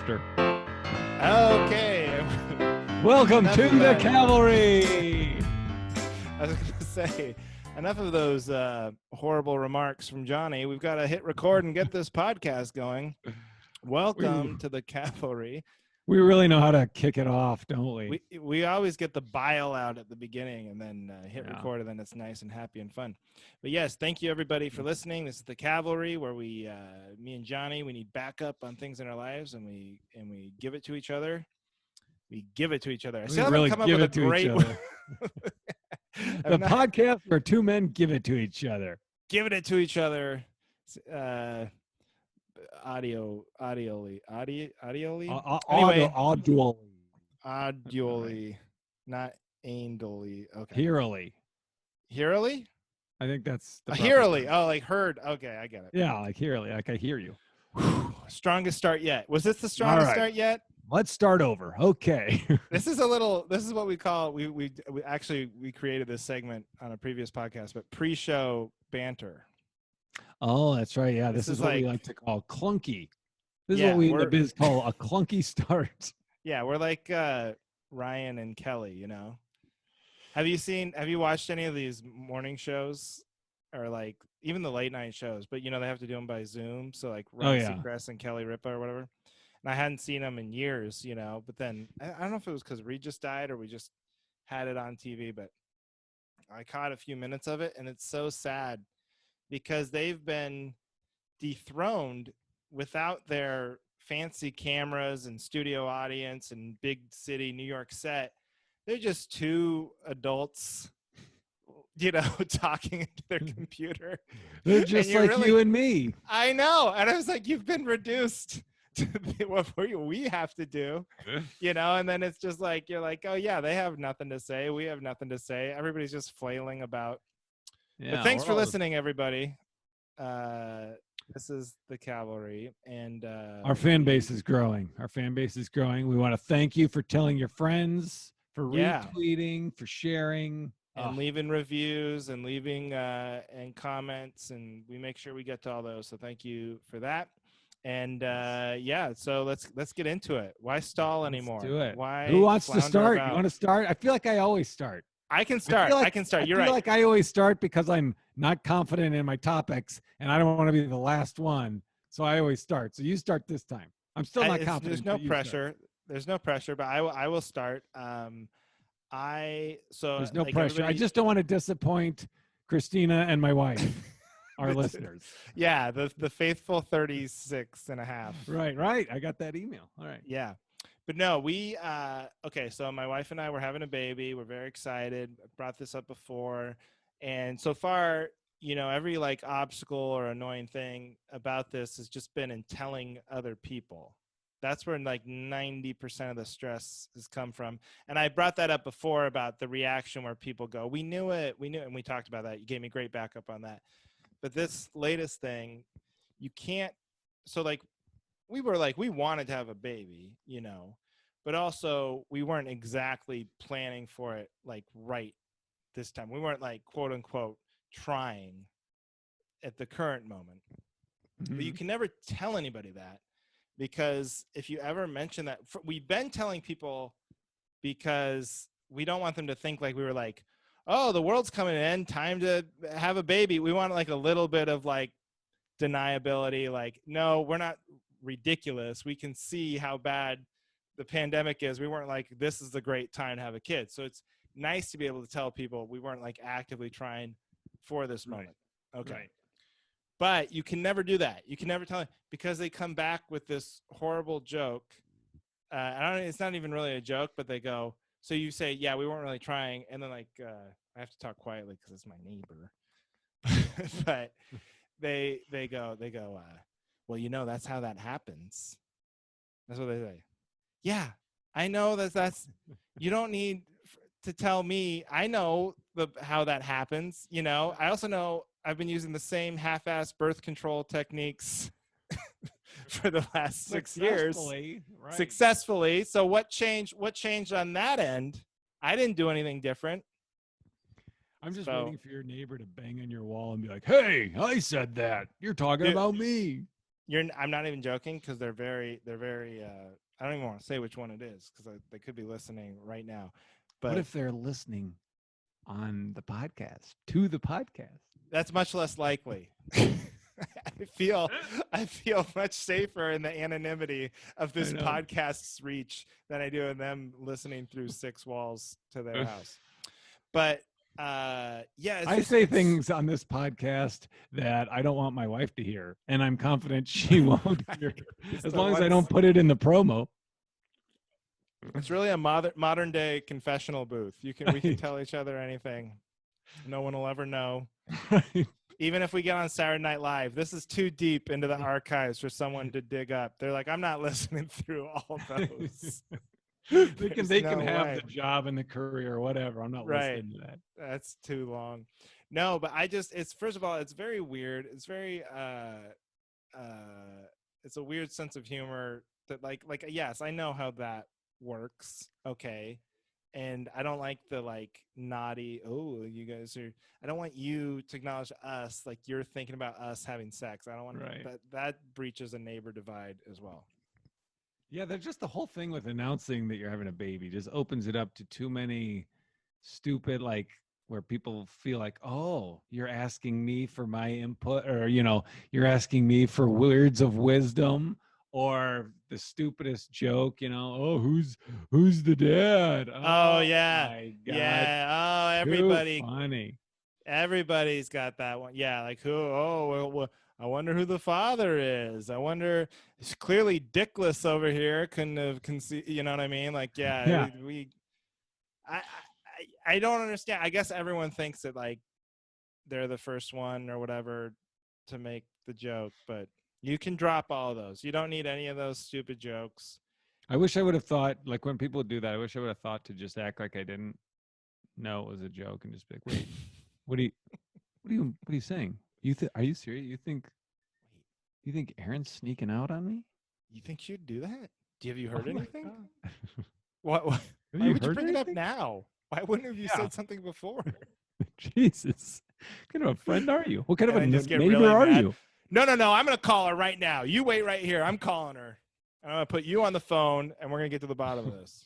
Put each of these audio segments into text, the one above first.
after. Okay. Welcome Enough to of the that. Cavalry. I was going to say, enough of those horrible remarks from Johnny. We've got to hit record and get this podcast going. Welcome to the Cavalry. We really know how to kick it off, don't we? We always get the bile out at the beginning and then hit Yeah. record, and then it's nice and happy and fun. But yes, thank you everybody for listening. This is the Cavalry, where we, me and Johnny, we need backup on things in our lives, and we give it to each other. We give it to each other. I still haven't come up with a great one. The podcast where two men give it to each other. Giving it to each other. Audially. Anyway, audially, not anally. Okay. Hearily? I think that's the hearily. Oh, like heard. Okay, I get it. Yeah, like hearily. Like I hear you. Strongest start yet. Was this the strongest start yet? Let's start over. Okay. This is what we call, we created this segment on a previous podcast, but pre-show banter. Oh, that's right. Yeah, this is what we like to call clunky. This is what we in the biz call a clunky start. Yeah, we're like Ryan and Kelly, you know. Have you watched any of these morning shows, or like even the late night shows? But you know, they have to do them by Zoom. So like Ryan Seacrest and Kelly Ripa or whatever. And I hadn't seen them in years, you know. But then I don't know if it was because Reed just died or we just had it on TV. But I caught a few minutes of it, and it's so sad because they've been dethroned without their fancy cameras and studio audience and big city New York set. They're just two adults, you know, talking into their computer. They're just like you and me. I know. And I was like, you've been reduced to what we have to do, you know. And then it's just like, you're like, oh yeah, they have nothing to say, we have nothing to say, everybody's just flailing about. But thanks for listening, everybody. This is the Cavalry, and our fan base is growing. We want to thank you for telling your friends, for retweeting, for sharing, and leaving reviews and leaving and comments, and we make sure we get to all those. So thank you for that. And so let's get into it. Why stall anymore? Let's do it. Why? Who wants to start? You want to start? I feel like I always start. I can start. I feel like I always start because I'm not confident in my topics and I don't want to be the last one. So I always start. So you start this time. I'm still not confident. There's no pressure. There's no pressure, but I will start. There's no pressure. I just don't want to disappoint Christina and my wife, our listeners. Yeah, the faithful 36 and a half. Right. I got that email. All right. Yeah. But no, so my wife and I were having a baby. We're very excited. I brought this up before. And so far, you know, every like obstacle or annoying thing about this has just been in telling other people. That's where like 90% of the stress has come from. And I brought that up before about the reaction where people go, we knew it. And we talked about that. You gave me great backup on that. But this latest thing, you can't. So like, we wanted to have a baby, you know, but also we weren't exactly planning for it like right this time. We weren't like quote unquote trying at the current moment. Mm-hmm. But you can never tell anybody that, because if you ever mention that, we've been telling people because we don't want them to think like we were like, oh, the world's coming in, time to have a baby. We want like a little bit of like deniability, like, no, we're not ridiculous. We can see how bad the pandemic is. We weren't like, this is the great time to have a kid. So it's nice to be able to tell people we weren't like actively trying for this moment. Okay. Right. But you can never do that. You can never tell them, because they come back with this horrible joke. It's not even really a joke, but they go, so you say, yeah, we weren't really trying. And then like, I have to talk quietly because it's my neighbor. But they go, well, you know, that's how that happens. That's what they say. Yeah, I know that's you don't need to tell me. I know how that happens. You know, I also know I've been using the same half-ass birth control techniques for the last 6 years. Right. Successfully. So what changed on that end? I didn't do anything different. I'm just waiting for your neighbor to bang on your wall and be like, hey, I said that. You're talking about me. I'm not even joking because they're very. I don't even want to say which one it is because they could be listening right now. What But if they're listening on the podcast to the podcast? that's much less likely. I feel much safer in the anonymity of I this know. podcast's reach than I do in them listening through 6 walls to their house. But yeah, I say things on this podcast that I don't want my wife to hear, and I'm confident she won't hear, as long as I don't put it in the promo. It's really a modern day confessional booth. We can tell each other anything. No one will ever know. Right. Even if we get on Saturday Night Live, this is too deep into the archives for someone to dig up. They're like, I'm not listening through all those. They can have the job and the career or whatever. I'm not listening to that. That's too long. No, but it's first of all, it's very weird. It's very it's a weird sense of humor that like yes, I know how that works. Okay. And I don't like the like naughty, oh, you guys are, I don't want you to acknowledge us like you're thinking about us having sex. I don't want that breaches a neighbor divide as well. Yeah, there's just the whole thing with announcing that you're having a baby just opens it up to too many stupid, like, where people feel like, oh, you're asking me for my input, or, you're asking me for words of wisdom, or the stupidest joke, oh, who's the dad? Oh yeah. My God. Yeah. Oh, everybody. Too funny. Everybody's got that one. Yeah. Like who? Oh, well, I wonder who the father is. I wonder. It's clearly Dickless over here couldn't have conceived. You know what I mean? Like, yeah. I don't understand. I guess everyone thinks that like they're the first one or whatever to make the joke, but you can drop all of those. You don't need any of those stupid jokes. I wish I would have thought, like, when people do that, I wish I would have thought to just act like I didn't know it was a joke and just be like, wait, what are you saying? Are you serious? You think Aaron's sneaking out on me? You think she'd do that? Have you heard anything? What? Why would you bring it up now? Why wouldn't you said something before? Jesus. What kind of a friend are you? What kind of a neighbor really are you? No. I'm going to call her right now. You wait right here. I'm calling her. I'm going to put you on the phone, and we're going to get to the bottom of this.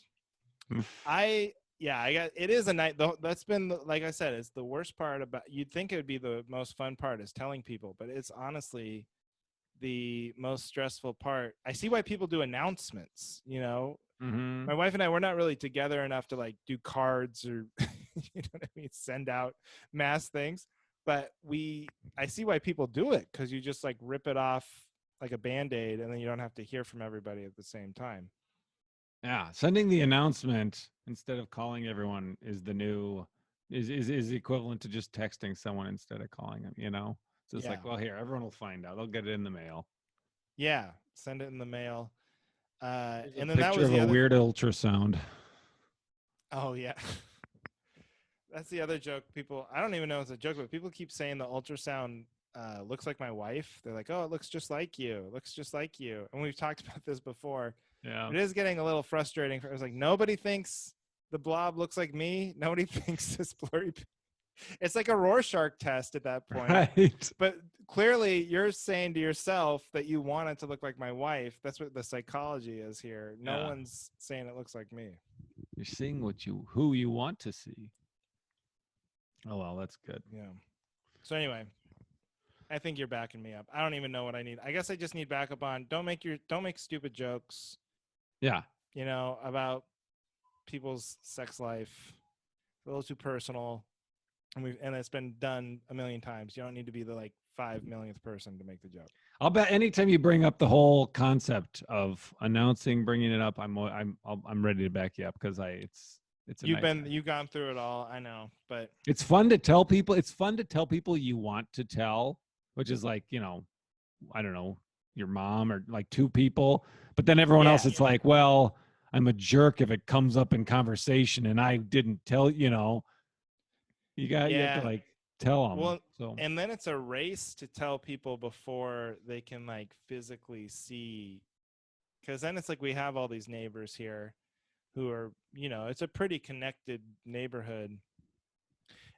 It is a night. That's been, like I said, it's the worst part about, you'd think it would be the most fun part is telling people, but it's honestly the most stressful part. I see why people do announcements, Mm-hmm. My wife and I, we're not really together enough to like do cards or, you know what I mean? Send out mass things, but I see why people do it. 'Cause you just like rip it off like a Band-Aid and then you don't have to hear from everybody at the same time. Yeah. Sending the announcement instead of calling everyone is is equivalent to just texting someone instead of calling them, So it's like, well, here, everyone will find out. They'll get it in the mail. Yeah. Send it in the mail. And then that was a weird ultrasound. Oh yeah. That's the other joke. I don't even know it's a joke, but people keep saying the ultrasound looks like my wife. They're like, oh, it looks just like you. It looks just like you. And we've talked about this before. Yeah. It is getting a little frustrating. It's like nobody thinks the blob looks like me. Nobody thinks this blurry. It's like a Rorschach test at that point. Right. But clearly you're saying to yourself that you want it to look like my wife. That's what the psychology is here. No one's saying it looks like me. You're seeing who you want to see. Oh, well, that's good. Yeah. So anyway, I think you're backing me up. I don't even know what I need. I guess I just need backup on don't make stupid jokes. Yeah. About people's sex life. A little too personal. And it's been done a million times. You don't need to be the like 5 millionth person to make the joke. I'll bet anytime you bring up the whole concept of announcing, bringing it up, I'm ready to back you up because you've gone through it all. I know, but it's fun to tell people. It's fun to tell people you want to tell, which is like, I don't know, your mom or like 2 people, but then everyone else, it's like, well, I'm a jerk if it comes up in conversation and I didn't tell, you have to like tell them. Well, and then it's a race to tell people before they can like physically see, because then it's like we have all these neighbors here who are, it's a pretty connected neighborhood.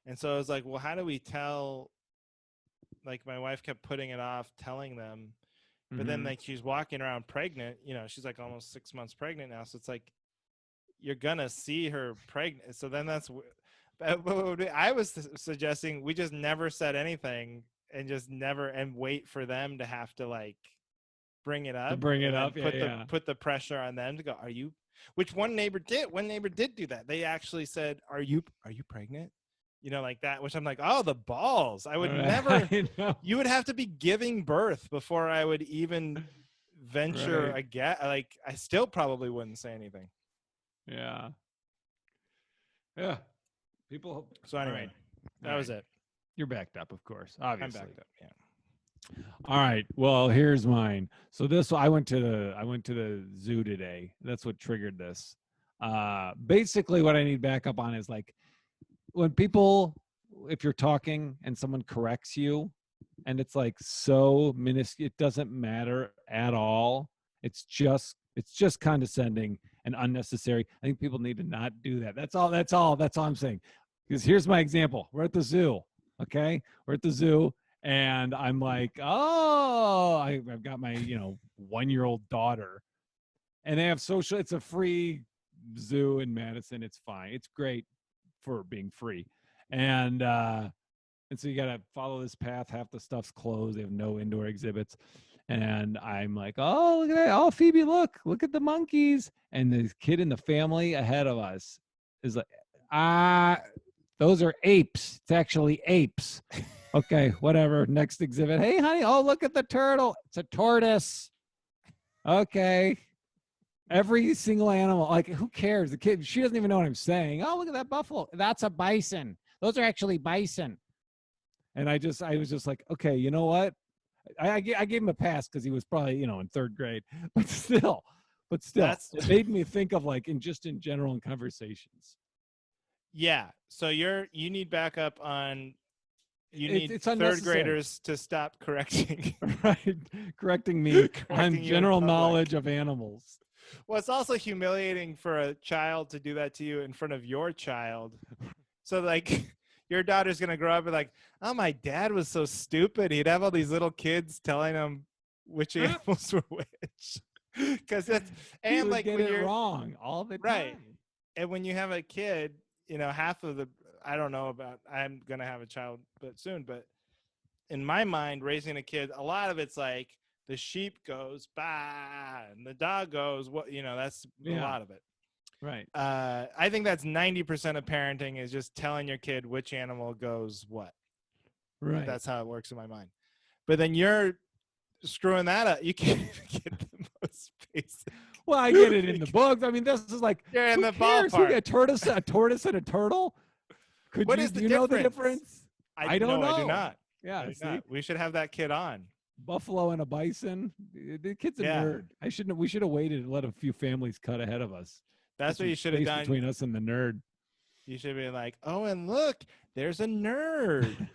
And so I was like, well, how do we tell? Like my wife kept putting it off telling them, But then Mhm. like she's walking around pregnant, she's like almost 6 months pregnant now. So it's like, you're gonna see her pregnant. So then I was suggesting we just never said anything and just never and wait for them to have to like bring it To up bring it and then up, yeah. put the pressure on them to go, are you, which one neighbor did do that. They actually said, are you pregnant? Like that, which I'm like, oh, the balls. I would never, I know. you would have to be giving birth before I would even venture Right. again. Like I still probably wouldn't say anything. Yeah. Yeah. People. So All anyway, right. All that was right. it. You're backed up, of course. I'm Obviously. backed up. Yeah. All right. Well, here's mine. So this I went to the zoo today. That's what triggered this. Basically what I need backup on is like when people, if you're talking and someone corrects you and it's like so minuscule, it doesn't matter at all. It's just condescending and unnecessary. I think people need to not do that. That's all I'm saying. Because here's my example. We're at the zoo. Okay. We're at the zoo and I'm like, oh, I've got my 1-year-old daughter, and they have social. It's a free zoo in Madison. It's fine. It's great for being free, and so you got to follow this path. Half the stuff's closed. They have no indoor exhibits, and I'm like, oh, look at that. Oh, Phoebe, look at the monkeys. And the kid in the family ahead of us is like, ah, those are apes. It's actually apes. Okay, whatever. Next exhibit. Hey, honey. Oh, look at the turtle. It's a tortoise. Okay. Every single animal. Like, who cares? The kid, she doesn't even know what I'm saying. Oh, look at that buffalo. That's a bison. Those are actually bison. And I was just like, okay, you know what? I gave him a pass because he was probably, in third grade. But still, That's it made me think of like in general in conversations. yeah. So you need backup on. You need It's third unnecessary. graders to stop correcting Right, correcting me on correcting you in general public. knowledge of animals. Well, it's also humiliating for a child to do that to you in front of your child. So like your daughter's gonna grow up and like, oh, my dad was so stupid. He'd have all these little kids telling him which animals were which. Because that's He and would like get when it you're wrong all the right. time. And when you have a kid, half of the I don't know about I'm gonna have a child but soon, but in my mind, raising a kid, a lot of it's like the sheep goes bah and the dog goes what that's a Yeah, lot of it. right. I think that's 90% of parenting is just telling your kid which animal goes what. Right. That's how it works in my mind. But then you're screwing that up. You can't even get the most basic. Well, I get it in the books. I mean, this is like, You're in who the cares? Who ballpark. get a tortoise and a turtle? What is Do the you know the difference? difference? I don't know. I do not. Yeah, I do see, not. We should have that kid on. buffalo and a bison. The kid's a Yeah. nerd. We should have waited and let a few families cut ahead of us. That's what you should have done. Between us and the nerd. You should be like, oh, and look, there's a nerd.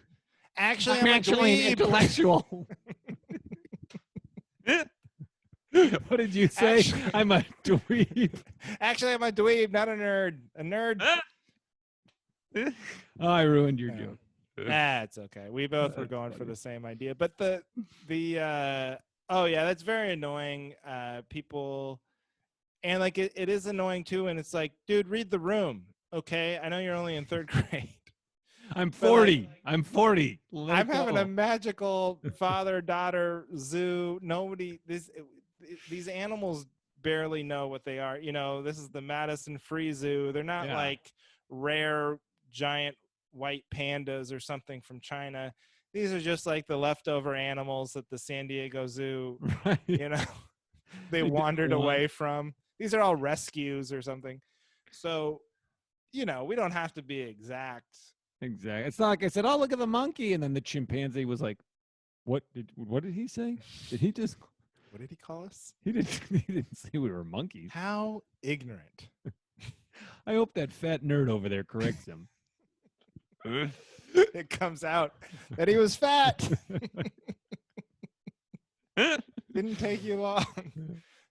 Actually, I'm I'm actually an intellectual. What did you say? Actually, I'm a dweeb. Actually, I'm a dweeb, not a nerd. A nerd. Oh, I ruined your joke. That's okay. We both were going for the same idea, but the oh yeah, that's very annoying. People, and like it is annoying too. And it's like, dude, read the room. Okay, I know you're only in third grade. I'm 40. I'm 40. I'm having a magical father-daughter zoo. These animals barely know what they are. This is the Madison Free Zoo. They're not like rare giant white pandas or something from China. These are just like the leftover animals that the San Diego Zoo, right. They wandered away from. These are all rescues or something. So, we don't have to be exact. Exactly. It's not like I said, "Oh, look at the monkey," and then the chimpanzee was like, What did he say? Did he just? What did he call us? He didn't say we were monkeys. How ignorant! I hope that fat nerd over there corrects him. It comes out that he was fat. Didn't take you long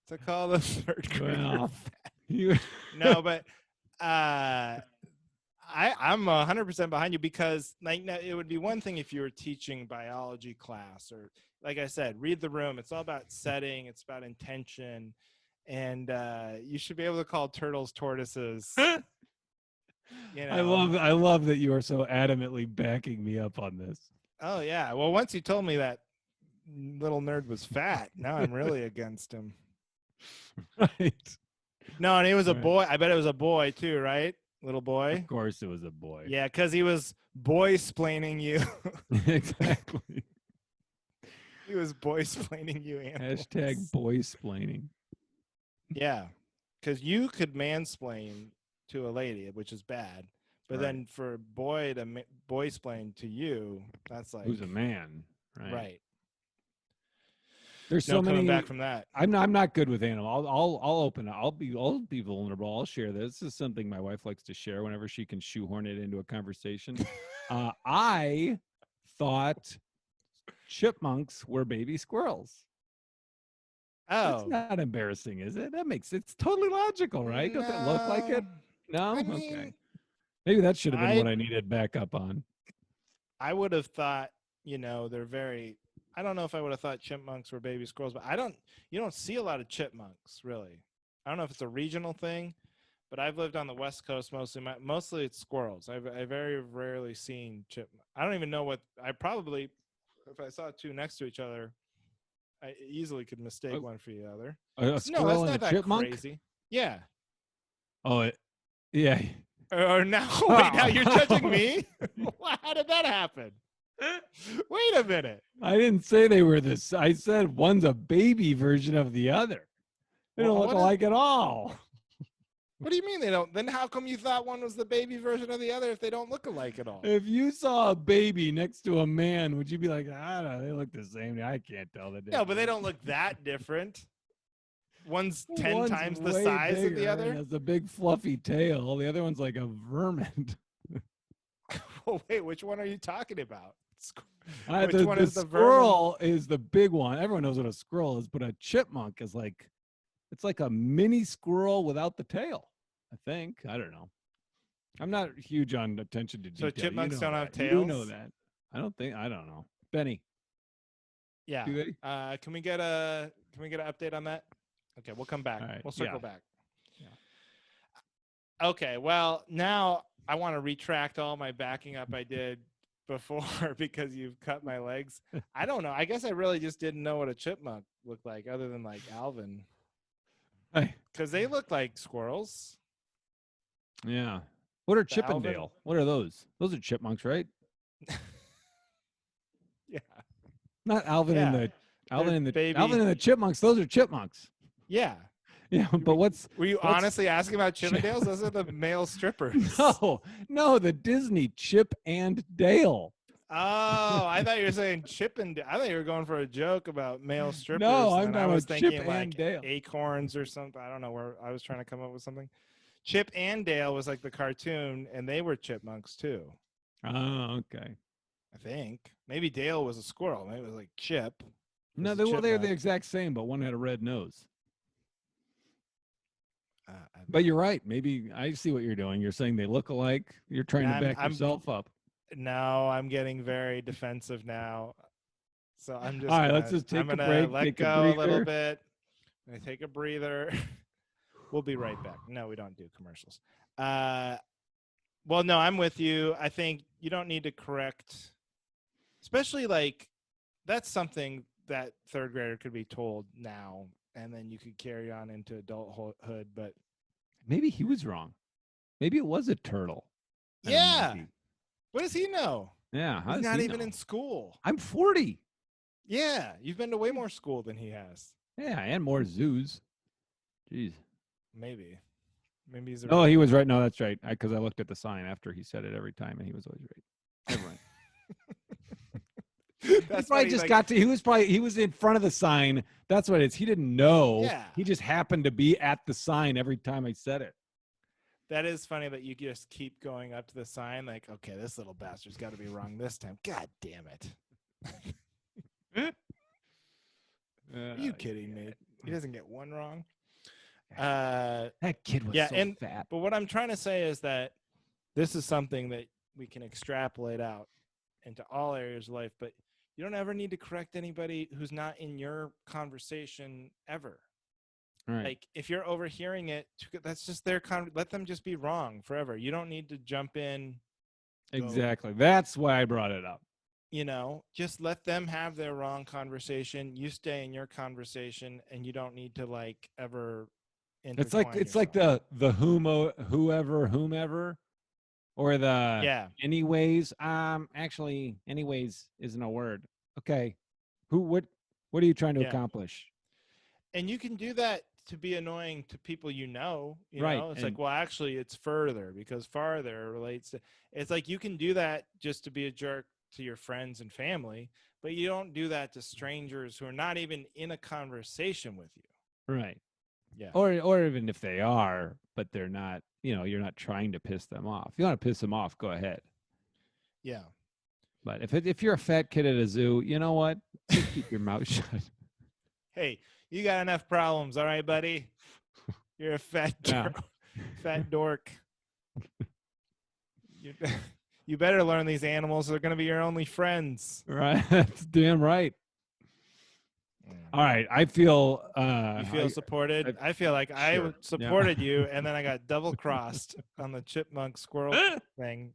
to call the third grader fat. No, but I'm 100% behind you, because like now, it would be one thing if you were teaching biology class, or like I said, read the room. It's all about setting. It's about intention, and you should be able to call turtles tortoises. You know. I love that you are so adamantly backing me up on this. Oh yeah. Well, once you told me that little nerd was fat, now I'm really against him. Right. No, and he was a Right. boy. I bet it was a boy too, right? Little boy. Of course it was a boy. Yeah, because he was boy-splaining you. Exactly. He was boy-splaining you. Animals. Hashtag boy-splaining. Yeah, because you could mansplain to a lady, which is bad. But Right. then for a boy to boy-splain to you, that's like Who's a man? right. There's No so coming many. back from that. I'm not good with animals. I'll open it. I'll be vulnerable. I'll share this. This is something my wife likes to share whenever she can shoehorn it into a conversation. I thought chipmunks were baby squirrels. That's Oh, not embarrassing, is it? It's totally logical, right? Don't that look like it? No? I Okay. mean, Maybe that should have been what I needed backup on. I would have thought, they're very. I don't know if I would have thought chipmunks were baby squirrels, but you don't see a lot of chipmunks, really. I don't know if it's a regional thing, but I've lived on the West Coast mostly. Mostly it's squirrels. I've very rarely seen chipmunks. I don't even know what. I probably, if I saw two next to each other, I easily could mistake one for the other. A squirrel and a chipmunk? Crazy. Yeah. Oh, yeah. Or now, wait, now you're judging me? How did that happen? Wait a minute. I didn't say they were this. I said one's a baby version of the other. They don't look alike at all. What do you mean they don't? Then how come you thought one was the baby version of the other if they don't look alike at all? If you saw a baby next to a man, would you be like, I don't know, they look the same? I can't tell the difference. No, but they don't look that different. One's 10 times the size of the other. Has a big fluffy tail. The other one's like a vermin. Well, wait, which one are you talking about? Which one is the squirrel? Is the big one. Everyone knows what a squirrel is, but a chipmunk is like, it's like a mini squirrel without the tail. I think. I don't know. I'm not huge on attention to detail. So chipmunks don't have tails? You know that. I don't know. Benny. Yeah. Do they? Can we get an update on that? Okay, we'll come back. Right. We'll circle back. Yeah. Okay, well, now I want to retract all my backing up I did before because you've cut my legs. I don't know. I guess I really just didn't know what a chipmunk looked like other than like Alvin. Because they look like squirrels. Yeah. What are Chippendale? What are those? Those are chipmunks, right? Yeah. Not Alvin and the Alvin baby. and the chipmunks. Those are chipmunks. Yeah. Yeah, but were you honestly asking about Chippendales? Those are the male strippers. No, the Disney Chip and Dale. Oh, I thought you were saying Chippendale. I thought you were going for a joke about male strippers. No, I'm I was thinking Chip like and Dale. Acorns or something. I don't know where I was trying to come up with something. Chip and Dale was like the cartoon, and they were chipmunks too. Oh, okay. I think maybe Dale was a squirrel. Maybe it was like Chip. No, they're the exact same, but one had a red nose. But you're right. Maybe I see what you're doing. You're saying they look alike. You're trying to back yourself up. No, I'm getting very defensive now. So I'm just all right. Let's just take a break. Let go a little bit. I'm gonna take a breather. We'll be right back. No, we don't do commercials. Well, no, I'm with you. I think you don't need to correct, especially like that's something that third grader could be told now, and then you could carry on into adulthood. But maybe he was wrong. Maybe it was a turtle. Yeah. What does he know? Yeah. He's not even in school. I'm 40. Yeah. You've been to way more school than he has. Yeah. And more zoos. Jeez. Maybe he's. Oh, he was right. No, that's right. Because I looked at the sign after he said it every time, and he was always right. Never mind. That's probably just got to. He was in front of the sign. That's what it is. He didn't know. Yeah. He just happened to be at the sign every time I said it. That is funny that you just keep going up to the sign like, okay, this little bastard's got to be wrong this time. God damn it. Are you kidding me? He doesn't get one wrong. That kid was so fat. But what I'm trying to say is that this is something that we can extrapolate out into all areas of life, but you don't ever need to correct anybody who's not in your conversation ever. Right. Like if you're overhearing it, that's just their let them just be wrong forever. You don't need to jump in. Exactly. That's why I brought it up. Just let them have their wrong conversation. You stay in your conversation, and you don't need to like ever intertwine It's yourself. like the whomever or the Yeah. anyways. Actually, anyways isn't a word. Okay. What are you trying to Yeah. accomplish? And you can do that to be annoying to people Right. it's And like, well, actually it's further, because farther relates to, it's like you can do that just to be a jerk to your friends and family, but you don't do that to strangers who are not even in a conversation with you. right. Yeah. Or even if they are, but they're not, you're not trying to piss them off. If you want to piss them off, go ahead. Yeah. But if you're a fat kid at a zoo, you know what? Just keep your mouth shut. Hey, you got enough problems, all right, buddy? You're a fat Yeah. fat dork. You, you better learn these animals. They're going to be your only friends. Right. That's damn right. All right. I feel You feel supported? I feel like sure. I supported you, and then I got double crossed on the chipmunk squirrel thing.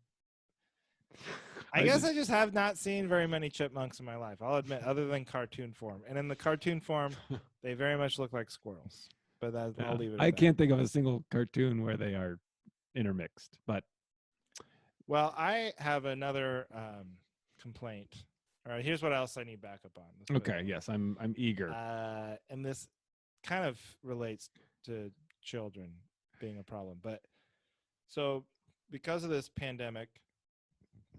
I guess I just have not seen very many chipmunks in my life, I'll admit, other than cartoon form. And in the cartoon form, they very much look like squirrels. But I'll leave it at I that. can't think of a single cartoon where they are intermixed. But well, I have another complaint. All right, here's what else I need backup on. okay, yes, I'm eager. And this kind of relates to children being a problem. But so because of this pandemic,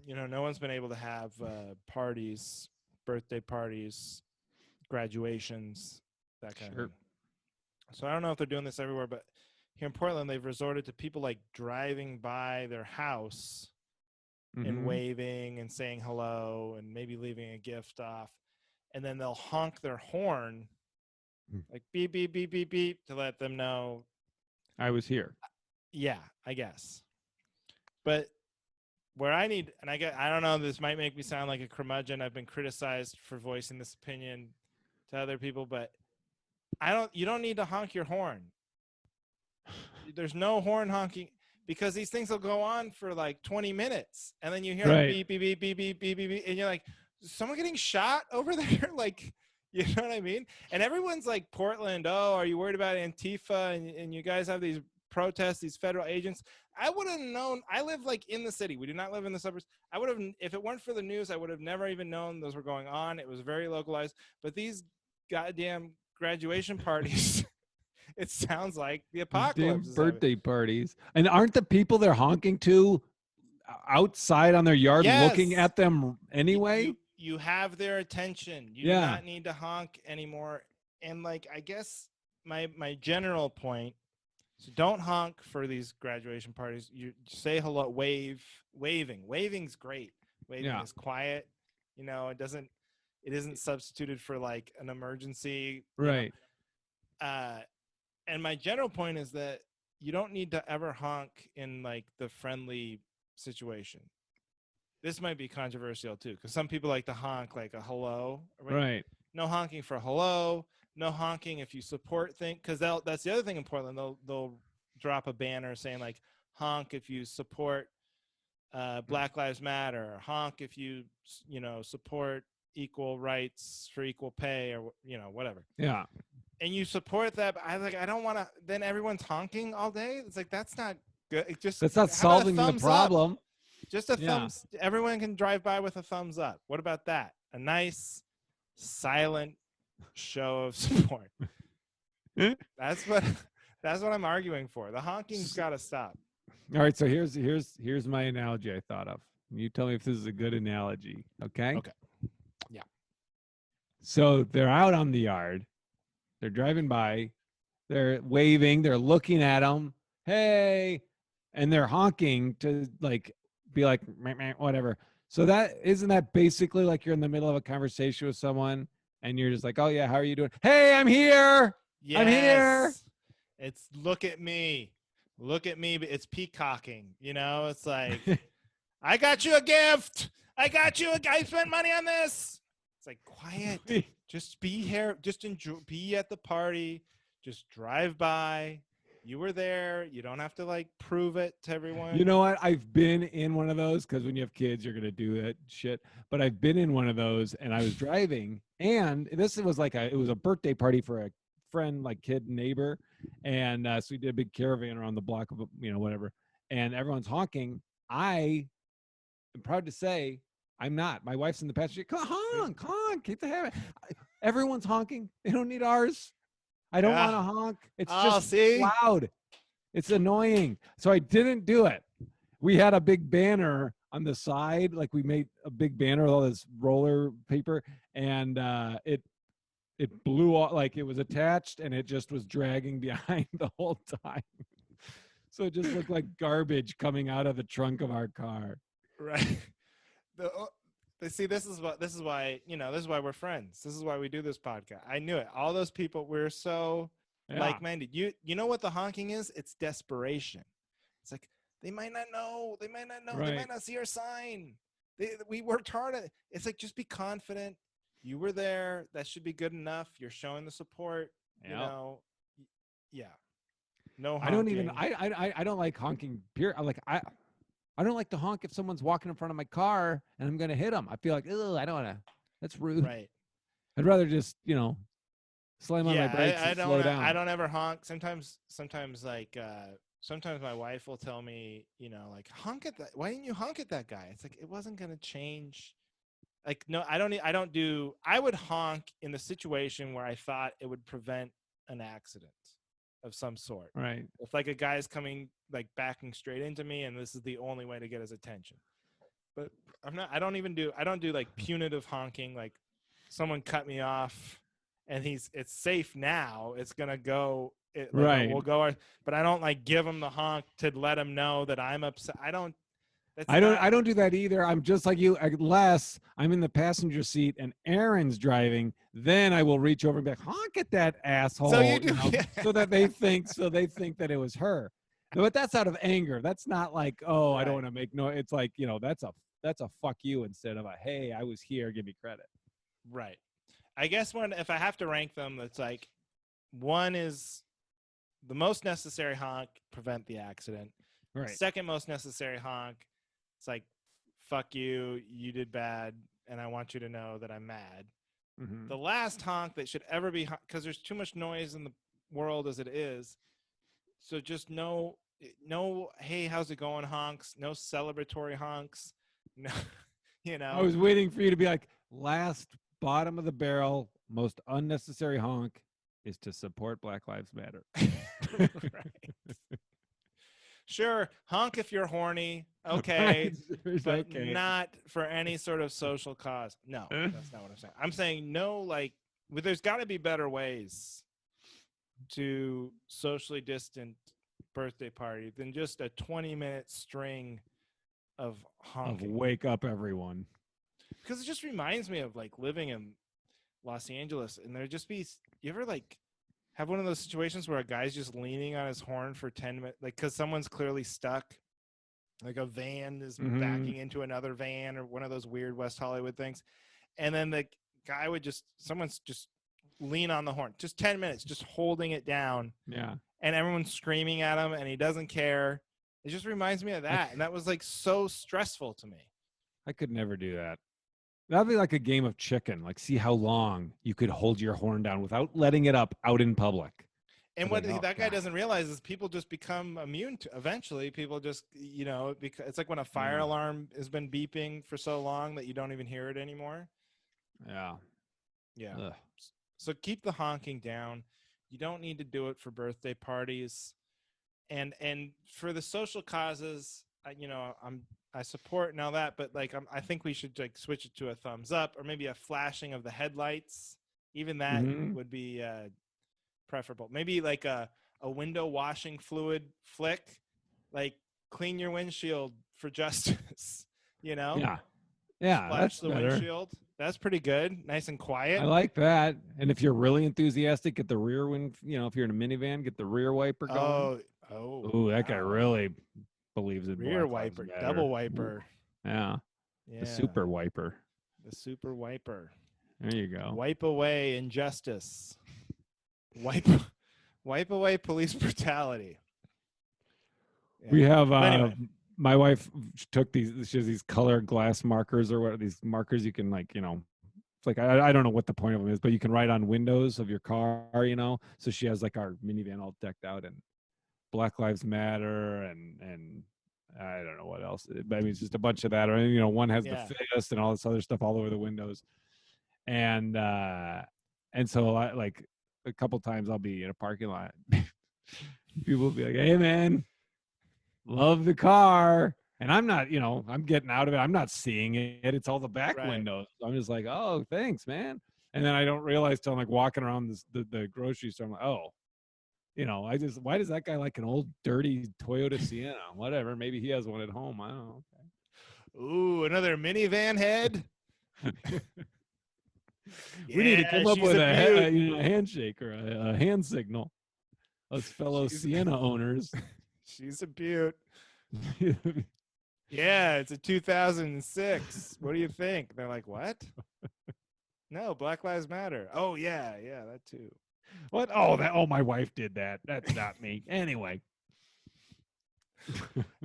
no one's been able to have parties, birthday parties, graduations, that kind of thing. So I don't know if they're doing this everywhere, but here in Portland, they've resorted to people like driving by their house and waving and saying hello and maybe leaving a gift off. And then they'll honk their horn, like beep, beep, beep, beep, beep, to let them know I was here. Yeah, I guess. But where I need, and I don't know, this might make me sound like a curmudgeon. I've been criticized for voicing this opinion to other people, but you don't need to honk your horn. There's no horn honking, because these things will go on for like 20 minutes, and then you hear like beep, beep, beep, beep, beep, beep, beep, beep, and you're like, is someone getting shot over there? Like, you know what I mean? And everyone's like, Portland, oh, are you worried about Antifa? And you guys have these protests, these federal agents. I would have known. I live like in the city. We do not live in the suburbs. I would have, if it weren't for the news, I would have never even known those were going on. It was very localized. But these goddamn graduation parties, it sounds like the apocalypse. Damn birthday parties. And aren't the people they're honking to outside on their yard looking at them anyway? You have their attention. You do not need to honk anymore. And like, I guess my general point, so don't honk for these graduation parties. You say hello, waving. Waving's great. Waving is quiet. It isn't substituted for like an emergency. Right. And my general point is that you don't need to ever honk in like the friendly situation. This might be controversial too, because some people like to honk like a hello. Right. No honking for hello. No honking if you support things, because that's the other thing in Portland. They'll drop a banner saying like honk if you support Black Lives Matter. Honk if you support equal rights for equal pay, or whatever. Yeah. And you support that, but I don't want to. Then everyone's honking all day. It's like, that's not good. That's not solving the problem. Up? Just a thumbs. Everyone can drive by with a thumbs up. What about that? A nice, silent show of support. That's what I'm arguing for. The honking's got to stop. All right. So here's my analogy I thought of. You tell me if this is a good analogy. Okay. Okay. Yeah. So they're out on the yard. They're driving by, they're waving, they're looking at them, hey, and they're honking to like be like meh, meh, whatever. So isn't that basically like you're in the middle of a conversation with someone and you're just like, oh yeah, how are you doing? Hey, I'm here. Yes. I'm here. It's look at me. look at me, but it's peacocking, you know? It's like, I got you a gift. I spent money on this. It's like, quiet. Just be here. Just enjoy. Be at the party. Just drive by. You were there. You don't have to like prove it to everyone. You know what? I've been in one of those because when you have kids, you're gonna do that shit. But I've been in one of those, and I was driving, and this was like it was a birthday party for a friend, like kid neighbor, and so we did a big caravan around the block of whatever, and everyone's honking. I am proud to say I'm not. My wife's in the passenger. Honk, keep the habit. Everyone's honking. They don't need ours. I don't want to honk. It's just loud. It's annoying. So I didn't do it. We had a big banner on the side, like we made a big banner with all this roller paper, and it blew off, like it was attached, and it just was dragging behind the whole time. So it just looked like garbage coming out of the trunk of our car. Right. See, this is why this is why we're friends. This is why we do this podcast. I knew it. All those people, we're so like-minded. You know what the honking is? It's desperation. It's like they might not know. Right. They might not see our sign. We worked hard at it. It's like, just be confident. You were there. That should be good enough. You're showing the support. Yep. You know. Yeah. No honking. I don't like honking. I don't like to honk if someone's walking in front of my car and I'm going to hit them. I feel like, I don't want to. That's rude. Right. I'd rather just, slam on my brakes and slow down. I don't ever honk. Sometimes my wife will tell me, like, honk at that. Why didn't you honk at that guy? It's like, it wasn't going to change. Like, no, I would honk in the situation where I thought it would prevent an accident of some sort. Right. If like a guy's coming, like backing straight into me, and this is the only way to get his attention. But I don't do like punitive honking, like someone cut me off and it's safe now, it's gonna go, right, we'll go, but I don't like give him the honk to let him know that I'm upset. I don't do that either. I'm just like you, unless I'm in the passenger seat and Aaron's driving, then I will reach over and be like, honk at that asshole. So you do, so that they think that it was her. But that's out of anger. That's not like, right. I don't want to make noise. It's like, that's a fuck you instead of a, hey, I was here, give me credit. Right. I guess if I have to rank them, it's like, one is the most necessary honk, prevent the accident. Right. Second most necessary honk, it's like, fuck you, you did bad, and I want you to know that I'm mad. Mm-hmm. The last honk that should ever be, because there's too much noise in the world as it is, so just no, hey, how's it going honks, no celebratory honks, no, I was waiting for you to be like, last bottom of the barrel, most unnecessary honk is to support Black Lives Matter. Right. Sure, honk if you're horny, okay, but okay. Not for any sort of social cause. No, that's not what I'm saying. I'm saying no, like, there's got to be better ways to socially distant birthday party than just a 20-minute string of honking. Of wake up everyone. Because it just reminds me of like living in Los Angeles, and there'd just be, you ever like have one of those situations where a guy's just leaning on his horn for 10 minutes, like because someone's clearly stuck, like a van is backing into another van or one of those weird West Hollywood things, and then the guy would someone's just lean on the horn, just 10 minutes, just holding it down. Yeah. And everyone's screaming at him and he doesn't care. It just reminds me of that. And that was like so stressful to me. I could never do that. That'd be like a game of chicken. Like, see how long you could hold your horn down without letting it up out in public. And what that guy doesn't realize is people just become immune to, eventually people just, it's like when a fire alarm has been beeping for so long that you don't even hear it anymore. Yeah. Yeah. Ugh. So keep the honking down. You don't need to do it for birthday parties. And for the social causes, I support and all that, but like I think we should like switch it to a thumbs up or maybe a flashing of the headlights. Even that would be preferable. Maybe like a window washing fluid flick, like clean your windshield for justice. Yeah. Splash the windshield. That's pretty good. Nice and quiet. I like that. And if you're really enthusiastic, get the rear wind. If you're in a minivan, get the rear wiper going. Oh, Ooh, that guy wow. really believes in Rear Black Lives wiper, Matter. double Ooh, wiper. yeah, the Yeah, super wiper. the super wiper. There you go. Wipe away injustice. Wipe wipe away police brutality. We Yeah. have But anyway, my wife took these. She has these color glass markers or what? These markers you can like it's like I don't know what the point of them is, but you can write on windows of your car. So she has like our minivan all decked out in Black Lives Matter and I don't know what else. But I mean, it's just a bunch of that. Or one has the yeah. fist and all this other stuff all over the windows. And so I like a couple times I'll be in a parking lot. People will be like, "Hey, man, love the car." And I'm not, I'm getting out of it. I'm not seeing it. It's all the back Right. windows. I'm just like, oh, thanks, man. And then I don't realize till I'm like walking around the grocery store. I'm like, oh, why does that guy like an old dirty Toyota Sienna? Whatever. Maybe he has one at home. I don't know. Ooh, another minivan head. We need to Yeah, come up she's with a beaut. a handshake or a hand signal. Us fellow She's Sienna owners. she's a beaut. Yeah, it's a 2006. What do you think? They're like, what? No, Black Lives Matter. Oh yeah, yeah, that too. What? Oh, my wife did that. That's not me. Anyway.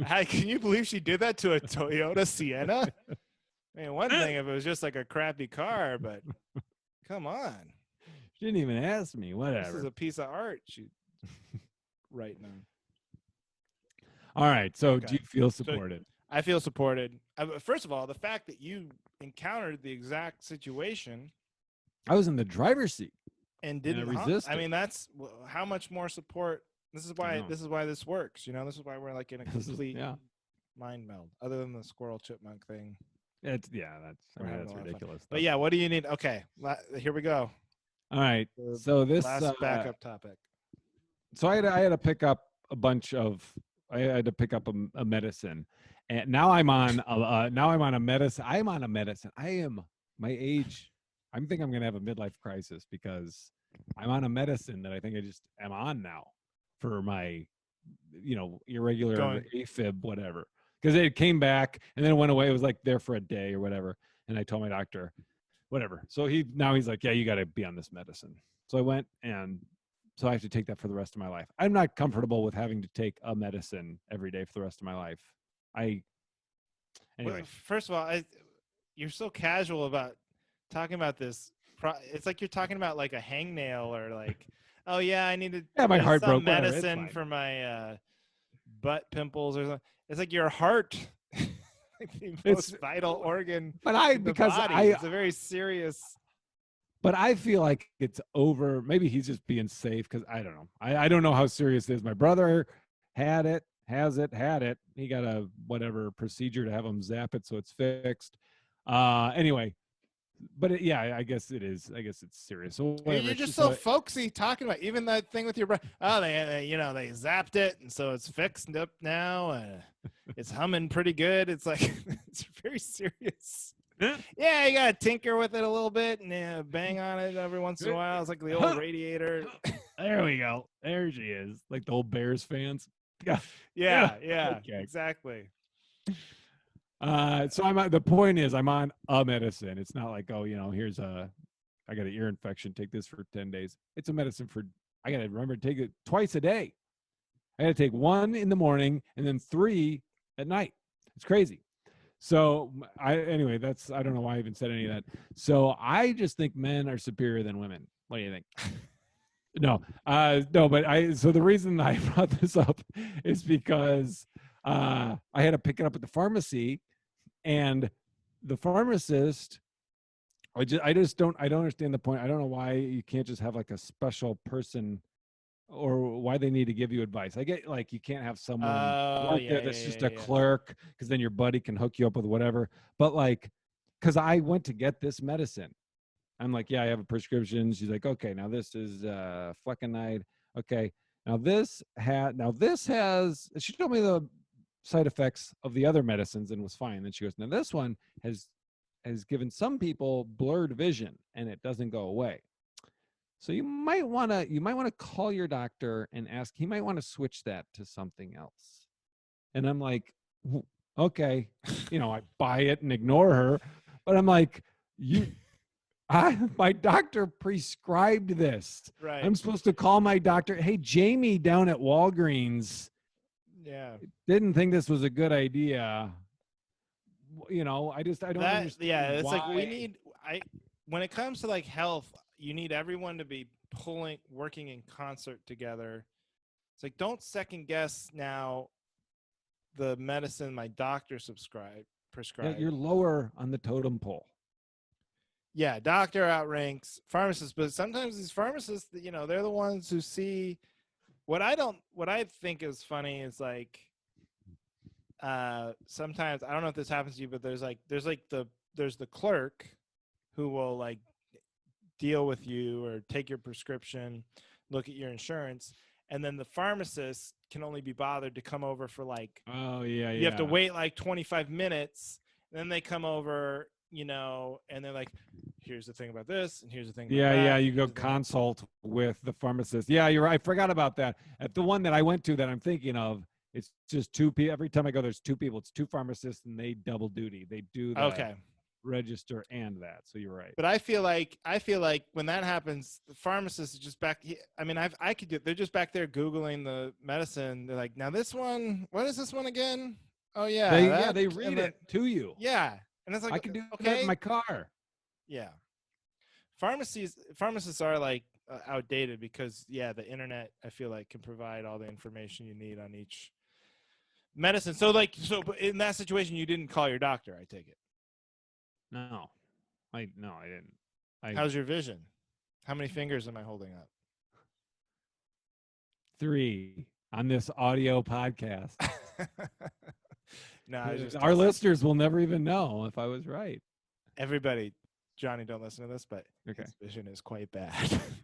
Can you believe she did that to a Toyota Sienna? I mean, one thing if it was just like a crappy car, but come on, She didn't even ask me. this is Whatever. a piece of art. She writing on. All right. So do Okay, you feel so supported? I feel supported. First of all, the fact that you encountered the exact situation I was in the driver's seat and and I didn't honk. I resisted. mean, that's how much more support. This is I why. know. This is why this works. This is why we're like in a complete Yeah. mind meld. Other than the squirrel chipmunk thing, I we're mean having that's a lot of fun. ridiculous But stuff. yeah, what do you need? Okay, here we go. All right. The So this last backup topic. so I had to pick up a bunch of I had to pick up a medicine. And now I'm on a medicine. I'm on a medicine. I am my age. I'm think I'm going to have a midlife crisis because I'm on a medicine that I think I just am on now for my irregular Going. AFib whatever. Because it came back and then it went away. It was like there for a day or whatever. And I told my doctor, whatever. So he's like, yeah, you got to be on this medicine. So I went and so I have to take that for the rest of my life. I'm not comfortable with having to take a medicine every day for the rest of my life. Anyway. First of all, you're so casual about talking about this. It's like you're talking about like a hangnail or like, oh yeah, I needed Yeah, my there's heart some broke. Whatever, it's medicine fine. for my butt pimples or something. It's like your heart, like the most vital organ But in the body. It's a very serious. But I feel like it's over. Maybe he's just being safe because I don't know. I don't know how serious it is. My brother had it, had it. He got a whatever procedure to have him zap it so it's fixed. Anyway, but yeah, I guess it is. I guess it's serious. So whatever. You're just so folksy talking about even that thing with your brother. Oh, they zapped it and so it's fixed up now. It's humming pretty good. It's like it's very serious. Yeah, you gotta tinker with it a little bit and bang on it every once in a while. It's like the old radiator. There we go. There she is. Like the old Bears fans. Yeah. Yeah, Okay. exactly. So the point is I'm on a medicine. It's not like, oh, I got an ear infection. Take this for 10 days. It's a medicine I got to remember to take it twice a day. I got to take one in the morning and then 3 at night. It's crazy. So I don't know why I even said any of that. So I just think men are superior than women. What do you think? No, but so the reason I brought this up is because I had to pick it up at the pharmacy and the pharmacist, I don't understand the point. I don't know why you can't just have like a special person or why they need to give you advice. I get like you can't have someone that's just a clerk because then your buddy can hook you up with whatever. But like, because I went to get this medicine. I'm like, yeah, I have a prescription. She's like, okay, now this is flecainide. Okay, now this has. She told me the side effects of the other medicines and was fine. Then she goes, now this one has given some people blurred vision and it doesn't go away. So you might want to call your doctor and ask. He might want to switch that to something else. And I'm like, okay, I buy it and ignore her, but I'm like, my doctor prescribed this. Right. I'm supposed to call my doctor. Hey, Jamie down at Walgreens Yeah. didn't think this was a good idea. I don't understand Yeah, it's why. like when it comes to like health, you need everyone to be working in concert together. It's like, don't second guess now the medicine my doctor prescribed. You're lower on the totem pole. Yeah, doctor outranks pharmacists, but sometimes these pharmacists, they're the ones who see what I think is funny is like sometimes, I don't know if this happens to you, but there's the clerk who will like deal with you or take your prescription, look at your insurance, and then the pharmacist can only be bothered to come over for like, oh yeah, you have to wait like 25 minutes, and then they come over, and they're like, here's the thing about this, and here's the thing about that. Yeah, you go consult with the pharmacist. Yeah, you're right. I forgot about that. At the one that I went to that I'm thinking of, it's just two people. Every time I go, there's two people. It's two pharmacists, and they double duty. They do the register and that. So you're right. But I feel like when that happens, the pharmacist is just back. I mean, I could do. They're just back there Googling the medicine. They're like, now this one, what is this one again? Oh yeah, they read it to you. Yeah, and it's like, I can do that in my car. Yeah, pharmacists are like outdated because the internet, I feel like, can provide all the information you need on each medicine. So but in that situation, you didn't call your doctor, I take it. No, I didn't. How's your vision? How many fingers am I holding up? 3 on this audio podcast. No, our listeners will never even know if I was right. Everybody, Johnny, don't listen to this, but his vision is quite bad.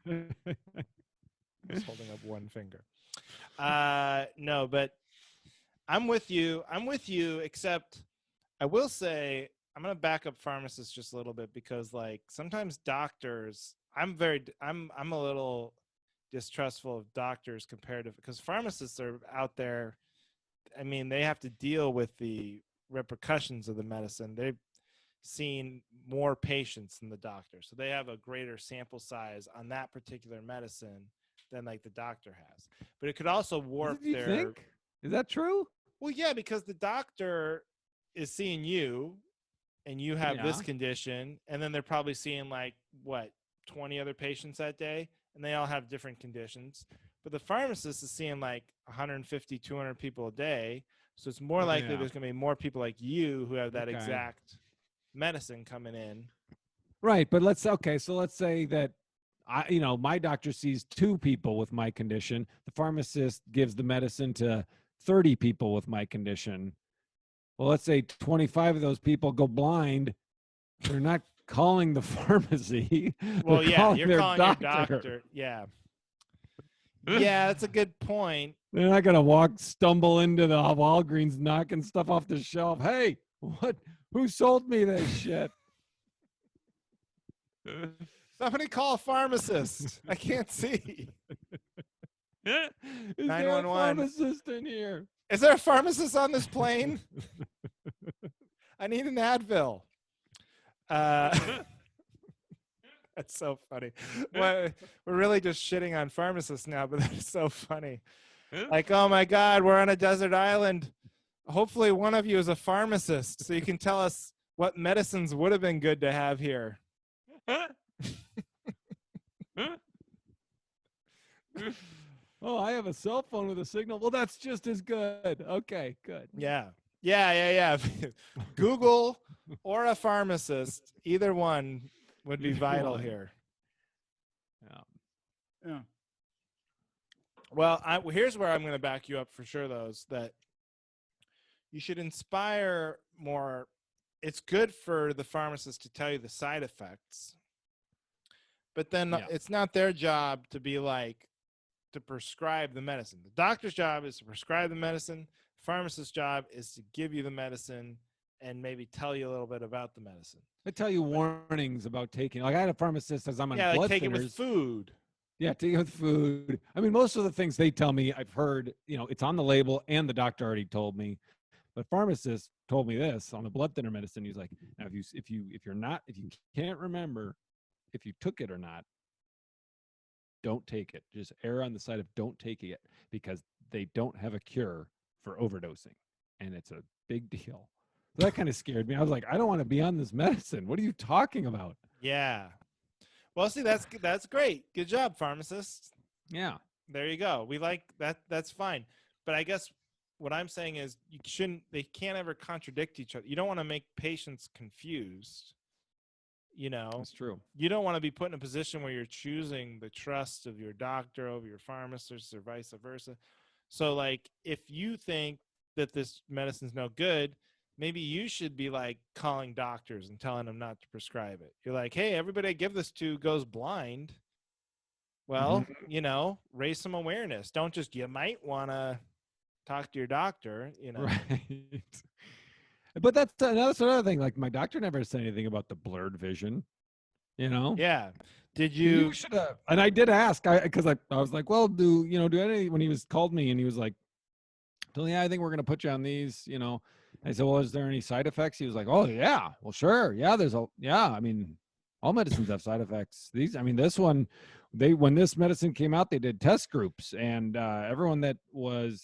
He's holding up one finger. No, but I'm with you, except I will say I'm going to back up pharmacists just a little bit, because like sometimes doctors, I'm a little distrustful of doctors comparative, because pharmacists are out there. I mean, they have to deal with the repercussions of the medicine. They've seen more patients than the doctor, so they have a greater sample size on that particular medicine than like the doctor has. But it could also warp their. Think? Is that true? Well, yeah, because the doctor is seeing you, and you have this condition, and then they're probably seeing like 20 other patients that day, and they all have different conditions. But the pharmacist is seeing like 150, 200 people a day. So it's more likely there's going to be more people like you who have that exact medicine coming in. Right. But let's say that my doctor sees 2 people with my condition. The pharmacist gives the medicine to 30 people with my condition. Well, let's say 25 of those people go blind. They're not calling the pharmacy. Well, you're calling your doctor. Yeah. Yeah, that's a good point. They're not gonna stumble into the Walgreens knocking stuff off the shelf. Hey, who sold me this shit? Somebody call a pharmacist. I can't see. Is there a pharmacist in here? Is there a pharmacist on this plane? I need an Advil. That's so funny. We're really just shitting on pharmacists now, but that's so funny. Like, oh my God, we're on a desert island. Hopefully one of you is a pharmacist, so you can tell us what medicines would have been good to have here. Oh, I have a cell phone with a signal. Well, that's just as good. Okay, good. Yeah. Google or a pharmacist, either one would be vital here. Yeah. Well, here's where I'm going to back you up for sure, though, is that you should inspire more. It's good for the pharmacist to tell you the side effects, but then it's not their job to be like, to prescribe the medicine. The doctor's job is to prescribe the medicine. The pharmacist's job is to give you the medicine and maybe tell you a little bit about the medicine. I tell you warnings about taking. Like I had a pharmacist says I'm on blood like take thinners. it with food. Yeah, take it with food. I mean, most of the things they tell me, I've heard, it's on the label and the doctor already told me. But pharmacist told me this on the blood thinner medicine. He's like, now if you can't remember if you took it or not, don't take it. Just err on the side of don't take it because they don't have a cure for overdosing. And it's a big deal. So that kind of scared me. I was like, I don't want to be on this medicine. What are you talking about? Yeah. Well, see, that's great. Good job, pharmacist. Yeah. There you go. We like that. That's fine. But I guess what I'm saying is they can't ever contradict each other. You don't want to make patients confused. That's true. You don't want to be put in a position where you're choosing the trust of your doctor over your pharmacist or vice versa. So, like, if you think that this medicine's no good, maybe you should be like calling doctors and telling them not to prescribe it. You're like, hey, everybody I give this to goes blind. Well, raise some awareness. Don't just, you might want to talk to your doctor, Right. But that's another thing. Like my doctor never said anything about the blurred vision. Yeah. Did You should have. And I did ask, because I was like, well, do any, when he called me and he was like, yeah, I think we're going to put you on these, I said, well, is there any side effects? He was like, oh yeah, well, sure. Yeah. I mean, all medicines have side effects. This one, when this medicine came out, they did test groups and everyone that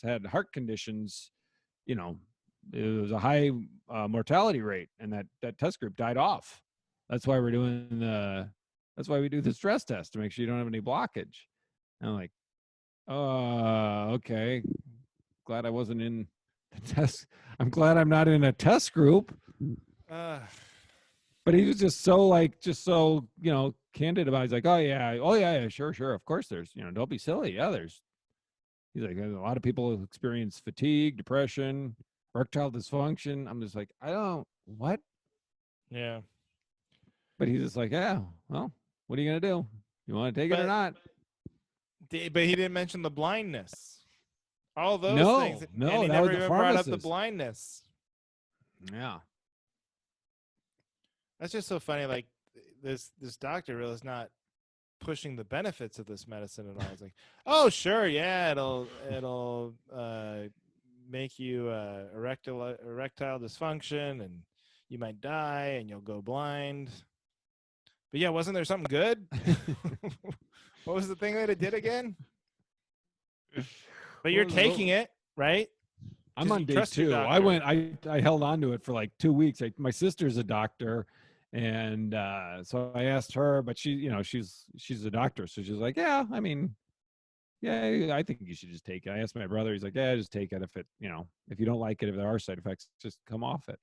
had heart conditions, it was a high mortality rate, and that test group died off. That's why we do the stress test to make sure you don't have any blockage. And I'm like, okay. Glad I wasn't in the test. I'm glad I'm not in a test group. But he was just so candid about it. He's like, oh yeah, sure. Of course there's, don't be silly. Yeah, he's like, a lot of people experience fatigue, depression, erectile dysfunction. I'm just like, what? Yeah. But he's just like, yeah, well, what are you going to do? You want to take it or not? But he didn't mention the blindness. All those things. No, and he never even brought up the blindness. Yeah. That's just so funny. Like this doctor really is not pushing the benefits of this medicine at all. It's like, oh sure, yeah, it'll make you erectile dysfunction and you might die and you'll go blind. But yeah, wasn't there something good? What was the thing that it did again? But you're taking it, right? I'm on day 2. I held on to it for like 2 weeks. My sister's a doctor, and so I asked her, but she's a doctor, so she's like, yeah, I think you should just take it. I asked my brother, he's like, yeah, just take it. If you don't like it, if there are side effects, just come off it.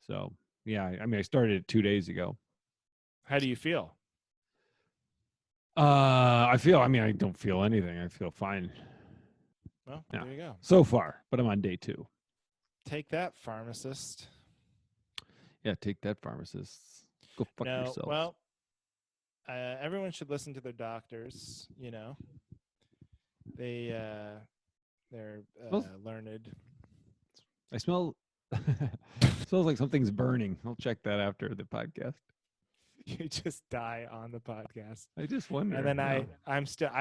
So yeah, I started it 2 days ago. How do you feel? I don't feel anything. I feel fine. Well, there you go. So far, but I'm on day 2. Take that, pharmacist. Yeah, take that, pharmacist. Go fuck yourself. Well, everyone should listen to their doctors. They're learned. I smell. Smells like something's burning. I'll check that after the podcast. You just die on the podcast. I just wonder. And then I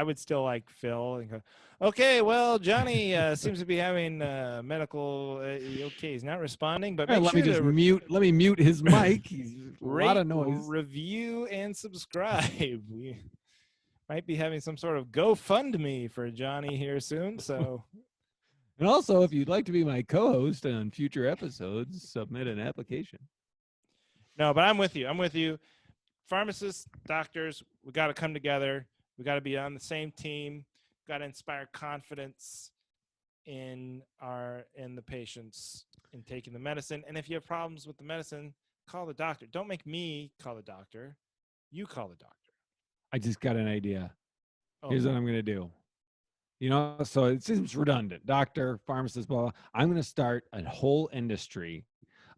would still like Phil and go, okay, well, Johnny seems to be having medical. Okay, he's not responding, but let me mute his mic. He's a lot of noise. Review and subscribe. We might be having some sort of GoFundMe for Johnny here soon. So, and also, if you'd like to be my co-host on future episodes, submit an application. No, but I'm with you. Pharmacists, doctors, we got to come together. We got to be on the same team. Got to inspire confidence in the patients in taking the medicine. And if you have problems with the medicine, call the doctor. Don't make me call the doctor. You call the doctor. I just got an idea. Here's what I'm going to do. So it seems redundant. Doctor, pharmacist, blah, blah. I'm going to start a whole industry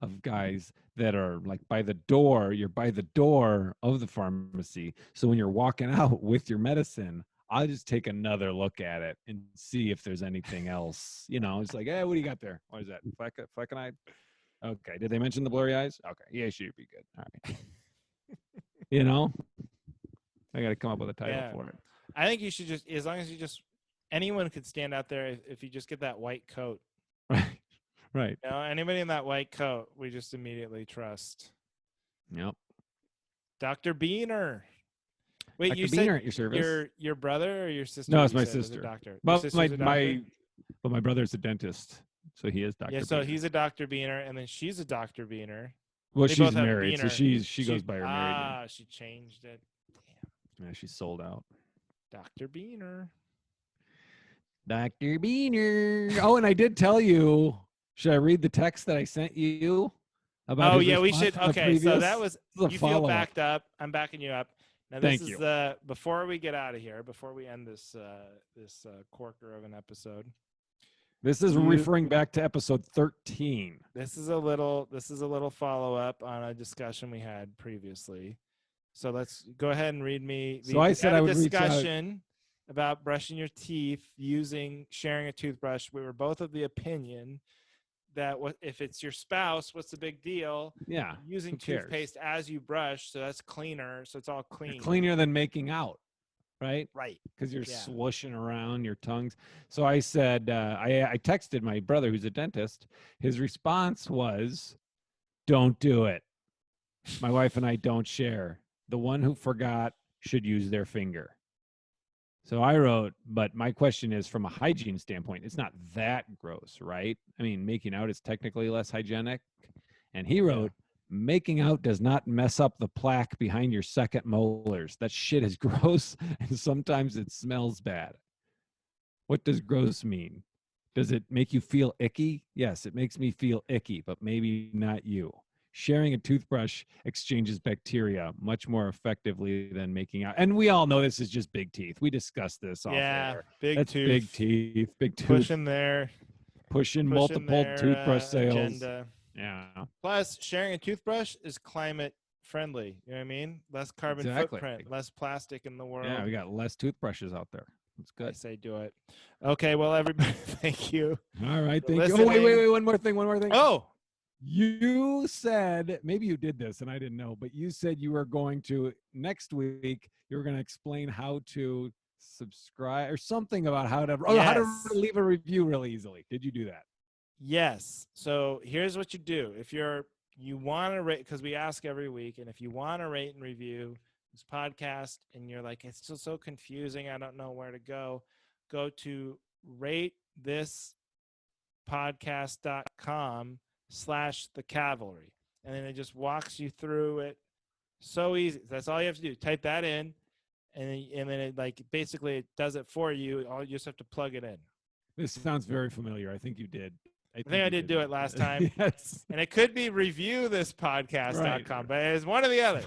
of guys that are like you're by the door of the pharmacy. So when you're walking out with your medicine, I'll just take another look at it and see if there's anything else. It's like, hey, what do you got there? What is that? Flecking eye? Okay. Did they mention the blurry eyes? Okay. Yeah, should be good. All right. I got to come up with a title for it. I think you should just, as long as you just, anyone could stand out there if you just get that white coat. Right. Right. You know, anybody in that white coat, we just immediately trust. Yep. Dr. Beaner. Wait, Dr. you Beaner said at your service. your brother or your sister? No, it's you my said was a sister. doctor. Your Well, sister's a doctor? but my brother's a dentist, so he is Dr. So Beaner. he's a Dr. Beaner, and then she's a Dr. Beaner. Well, They she's both have married, so Beaner. she goes by her married name. Ah, she changed it. Damn. Yeah, she's sold out. Dr. Beaner. Dr. Beaner. Oh, and I did tell you. Should I read the text that I sent you about? Oh his yeah, we response should. to the Okay, so previous? that was. This is a You feel follow-up. backed up. I'm backing you up. Now this Thank is you. the before we get out of here, before we end this corker of an episode. This is referring back to episode 13. This is a little follow up on a discussion we had previously. So let's go ahead and read me. So I said I would reach out. discussion about brushing your teeth sharing a toothbrush. We were both of the opinion that if it's your spouse, what's the big deal? Yeah. Using who cares? toothpaste as you brush, so that's cleaner. So it's all clean. Cleaner than making out, right? Right. Because you're Yeah. swooshing around your tongues. So I said, I texted my brother who's a dentist. His response was, don't do it. My wife and I don't share. The one who forgot should use their finger. So I wrote, but my question is from a hygiene standpoint, it's not that gross, right? I mean, making out is technically less hygienic. And he wrote, making out does not mess up the plaque behind your second molars. That shit is gross, and sometimes it smells bad. What does gross mean? Does it make you feel icky? Yes, it makes me feel icky, but maybe not you. Sharing a toothbrush exchanges bacteria much more effectively than making out. And we all know this is just big teeth. We discussed this off air. Big tooth. Big teeth, big tooth. Pushing multiple their, toothbrush sales. Agenda. Yeah. Plus, sharing a toothbrush is climate friendly. You know what I mean? Less carbon footprint, less plastic in the world. Yeah, we got less toothbrushes out there. That's good. I say do it. Okay, well, everybody, thank you. All right, thank listening. you. Oh, wait, one more thing. Oh, you said, maybe you did this and I didn't know, but you said you were going to, next week, you were going to explain how to subscribe or something about how to leave a review really easily. Did you do that? Yes. So here's what you do. If you want to rate, because we ask every week, and if you want to rate and review this podcast and you're like, it's still so confusing, I don't know where to go to ratethispodcast.com/the Cavalry. And then it just walks you through it. So easy. That's all you have to do. Type that in. And then it basically it does it for you. You just have to plug it in. This sounds very familiar. I think you did. I think I did do it last time. Yes. And it could be reviewthispodcast.com, but it's one or the other.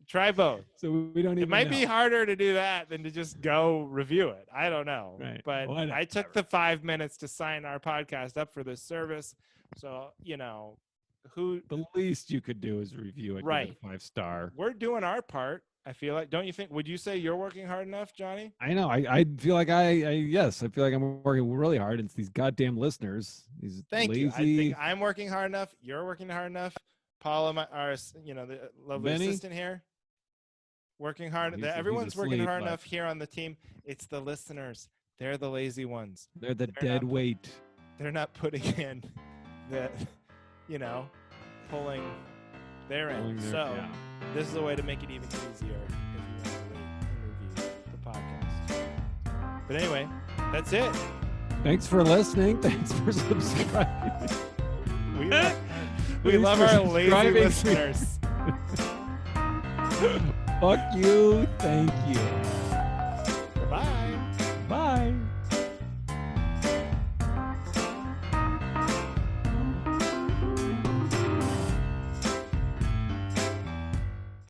Try both. So we don't even It might know. be harder to do that than to just go review it. I don't know. Right. But I took the 5 minutes to sign our podcast up for this service. So, the least you could do is review it. Right. Give it a 5-star. We're doing our part. I feel like, don't you think? Would you say you're working hard enough, Johnny? I know. I feel like yes, I feel like I'm working really hard. It's these goddamn listeners. These Thank lazy. you. I think I'm working hard enough. You're working hard enough. Paula, the lovely Benny? assistant here, working hard. He's Everyone's working asleep, hard but- enough here on the team. It's the listeners. They're the lazy ones. They're the They're dead not- weight. They're not putting in the, pulling their end. So this is a way to make it even easier if you want to rate and review the podcast. But anyway, that's it. Thanks for listening. Thanks for subscribing. We love our lazy subscribing. listeners. Fuck you. Thank you.